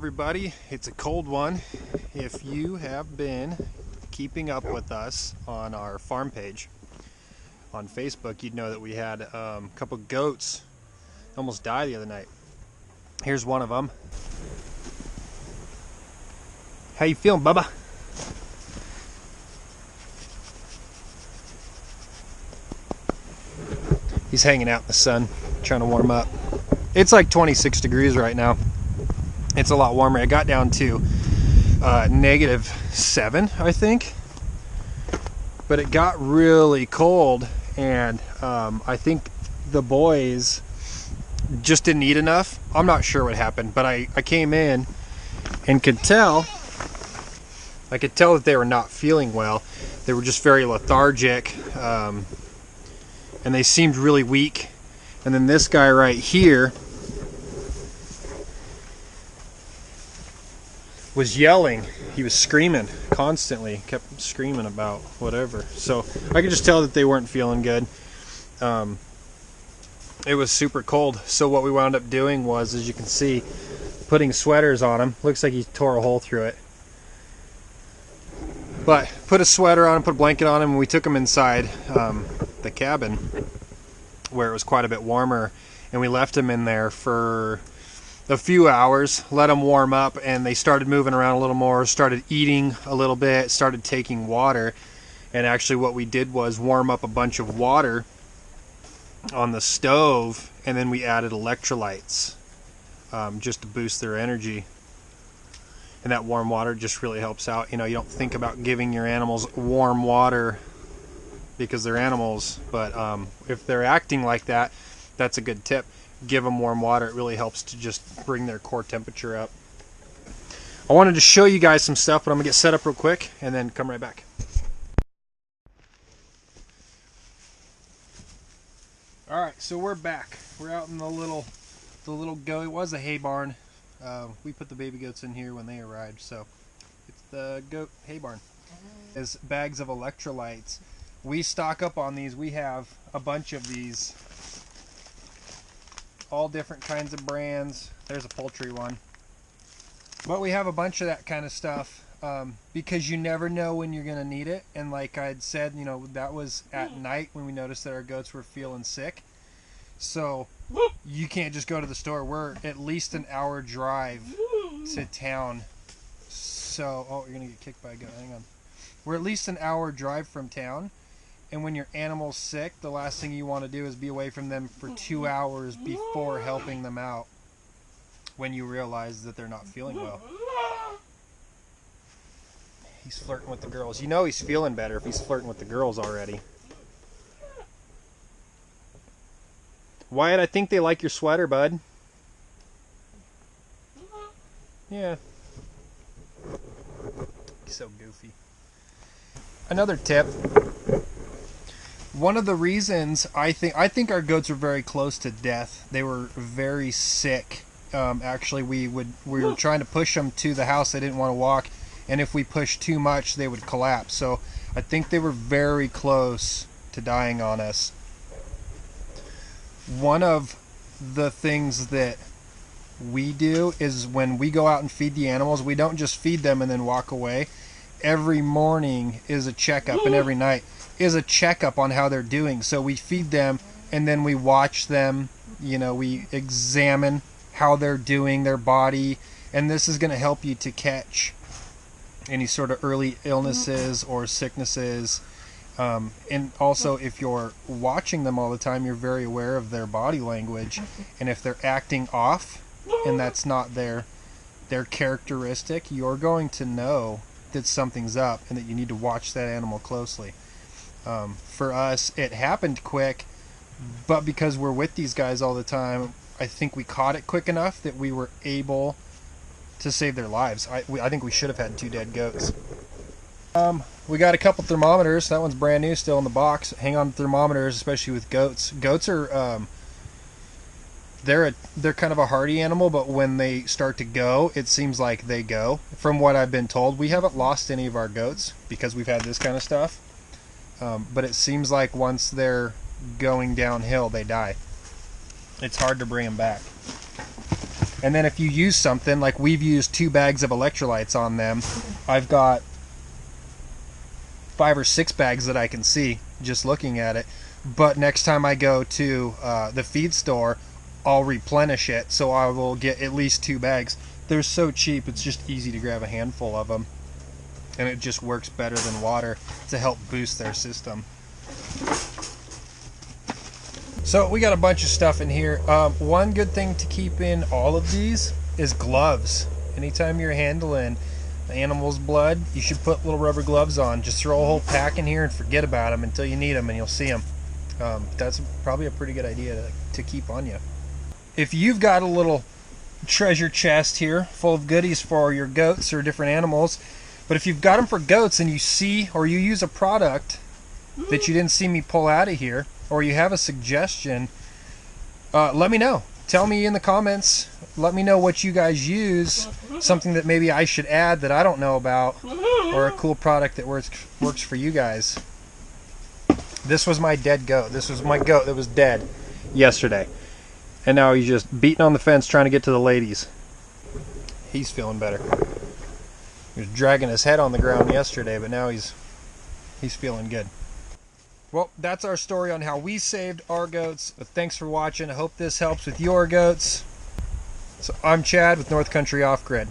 everybody, it's a cold one. If you have been keeping up with us on our farm page on Facebook, you'd know that we had a couple goats almost die the other night. Here's one of them. How you feeling, Bubba? He's hanging out in the sun, trying to warm up. It's like 26 degrees right now. It's a lot warmer. It got down to -7, I think. But it got really cold, and I think the boys just didn't eat enough. I'm not sure what happened, but I came in and could tell. I could tell that they were not feeling well. They were just very lethargic, and they seemed really weak. And then this guy right here was yelling. He was screaming constantly, kept screaming about whatever. So I could just tell that they weren't feeling good. It was super cold. So what we wound up doing was, as you can see, putting sweaters on him. Looks like he tore a hole through it. But put a sweater on him, put a blanket on him, and we took him inside the cabin where it was quite a bit warmer, and we left him in there for a few hours, let them warm up, and they started moving around a little more, started eating a little bit, started taking water. And actually what we did was warm up a bunch of water on the stove, and then we added electrolytes just to boost their energy. And that warm water just really helps out. You know, you don't think about giving your animals warm water because they're animals, but if they're acting like that, that's a good tip. Give them warm water. It really helps to just bring their core temperature up. I wanted to show you guys some stuff, but I'm gonna get set up real quick and then come right back. All right, so we're back. We're out in the little goat. It was a hay barn. We put the baby goats in here when they arrived, so it's the goat hay barn. Is bags of electrolytes. We stock up on these. We have a bunch of these, all different kinds of brands. There's a poultry one, but we have a bunch of that kind of stuff because you never know when you're gonna need it. And like I'd said, you know, that was at night when we noticed that our goats were feeling sick. So you can't just go to the store. We're at least an hour drive to town. So, oh, you're gonna get kicked by a goat. Hang on. We're at least an hour drive from town. And when your animal's sick, the last thing you want to do is be away from them for 2 hours before helping them out when you realize that they're not feeling well. He's flirting with the girls. You know he's feeling better if he's flirting with the girls already. Wyatt, I think they like your sweater, bud. Yeah. He's so goofy. Another tip. One of the reasons I think our goats were very close to death. They were very sick. Actually, we were trying to push them to the house. They didn't want to walk, and if we pushed too much, they would collapse. So I think they were very close to dying on us. One of the things that we do is when we go out and feed the animals, we don't just feed them and then walk away. Every morning is a checkup, and every night is a checkup on how they're doing. So we feed them, and then we watch them. You know, we examine how they're doing, their body, and this is going to help you to catch any sort of early illnesses or sicknesses. And also, if you're watching them all the time, you're very aware of their body language, and if they're acting off and that's not their characteristic, you're going to know that something's up and that you need to watch that animal closely. For us, it happened quick, but because we're with these guys all the time, I think we caught it quick enough that we were able to save their lives. I think we should have had 2 dead goats. We got a couple thermometers. That one's brand new, still in the box. Hang on to thermometers, especially with goats. Goats are they're kind of a hardy animal, but when they start to go, it seems like they go. From what I've been told, we haven't lost any of our goats because we've had this kind of stuff. But it seems like once they're going downhill, they die. It's hard to bring them back. And then if you use something, like we've used 2 bags of electrolytes on them, I've got 5 or 6 bags that I can see just looking at it. But next time I go to the feed store, I'll replenish it, so I will get at least 2 bags. They're so cheap, it's just easy to grab a handful of them. And it just works better than water to help boost their system. So we got a bunch of stuff in here. One good thing to keep in all of these is gloves. Anytime you're handling the animal's blood, you should put little rubber gloves on. Just throw a whole pack in here and forget about them until you need them, and you'll see them. That's probably a pretty good idea to keep on you. If you've got a little treasure chest here full of goodies for your goats or different animals, but if you've got them for goats and you see or you use a product that you didn't see me pull out of here, or you have a suggestion, let me know. Tell me in the comments. Let me know what you guys use, something that maybe I should add that I don't know about, or a cool product that works for you guys. This was my dead goat. This was my goat that was dead yesterday. And now he's just beating on the fence trying to get to the ladies. He's feeling better. He was dragging his head on the ground yesterday, but now he's feeling good. Well, that's our story on how we saved our goats. But thanks for watching. I hope this helps with your goats. So I'm Chad with North Country Off Grid.